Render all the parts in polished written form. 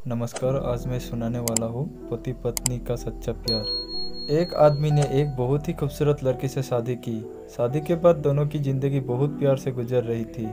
नमस्कार। आज मैं सुनाने वाला हूँ पति पत्नी का सच्चा प्यार। एक आदमी ने एक बहुत ही खूबसूरत लड़की से शादी की। शादी के बाद दोनों की जिंदगी बहुत प्यार से गुजर रही थी।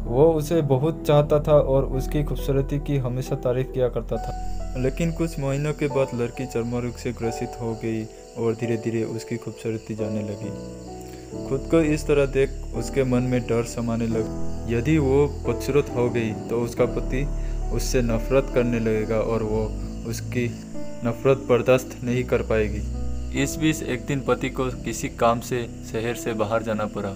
वो उसे बहुत चाहता था और उसकी खूबसूरती की हमेशा तारीफ किया करता था। लेकिन कुछ महीनों के बाद लड़की चर्म रोग से ग्रसित हो गई और धीरे धीरे उसकी खूबसूरती जाने लगी। खुद को इस तरह देख उसके मन में डर समाने लगा। यदि वो खूबसूरत हो गई तो उसका पति उससे नफरत करने लगेगा और वो उसकी नफरत बर्दाश्त नहीं कर पाएगी। इस बीच एक दिन पति को किसी काम से शहर से बाहर जाना पड़ा।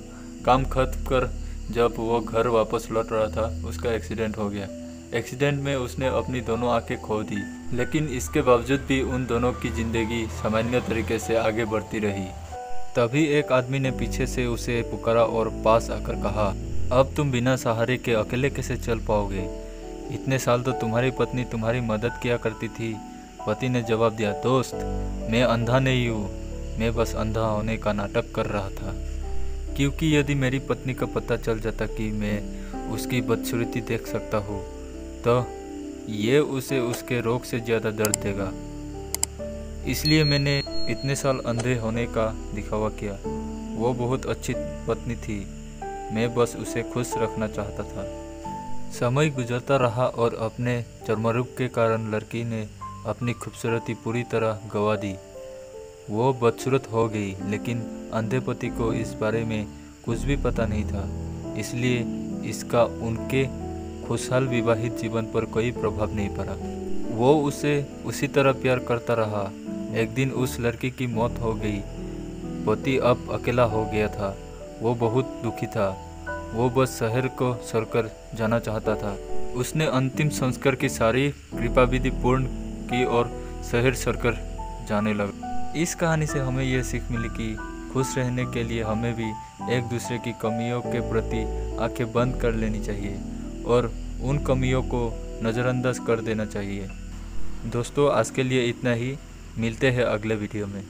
काम खत्म कर जब वो घर वापस लौट रहा था, उसका एक्सीडेंट हो गया। एक्सीडेंट में उसने अपनी दोनों आंखें खो दी, लेकिन इसके बावजूद भी उन दोनों की जिंदगी सामान्य तरीके से आगे बढ़ती रही। तभी एक आदमी ने पीछे से उसे पुकारा और पास आकर कहा, अब तुम बिना सहारे के अकेले कैसे चल पाओगे? इतने साल तो तुम्हारी पत्नी तुम्हारी मदद किया करती थी। पति ने जवाब दिया, दोस्त, मैं अंधा नहीं हूँ, मैं बस अंधा होने का नाटक कर रहा था। क्योंकि यदि मेरी पत्नी को पता चल जाता कि मैं उसकी बदसूरती देख सकता हूँ तो ये उसे उसके रोग से ज़्यादा दर्द देगा। इसलिए मैंने इतने साल अंधे होने का दिखावा किया। वो बहुत अच्छी पत्नी थी, मैं बस उसे खुश रखना चाहता था। समय गुजरता रहा और अपने चर्मरोग के कारण लड़की ने अपनी खूबसूरती पूरी तरह गंवा दी। वो बदसूरत हो गई, लेकिन अंधे पति को इस बारे में कुछ भी पता नहीं था। इसलिए इसका उनके खुशहाल विवाहित जीवन पर कोई प्रभाव नहीं पड़ा। वो उसे उसी तरह प्यार करता रहा। एक दिन उस लड़की की मौत हो गई। पति अब अकेला हो गया था। वो बहुत दुखी था। वो बस शहर को छोड़कर जाना चाहता था। उसने अंतिम संस्कार की सारी कृपा विधि पूर्ण की और शहर छोड़कर जाने लगा। इस कहानी से हमें यह सीख मिली कि खुश रहने के लिए हमें भी एक दूसरे की कमियों के प्रति आंखें बंद कर लेनी चाहिए और उन कमियों को नज़रअंदाज कर देना चाहिए। दोस्तों, आज के लिए इतना ही। मिलते हैं अगले वीडियो में।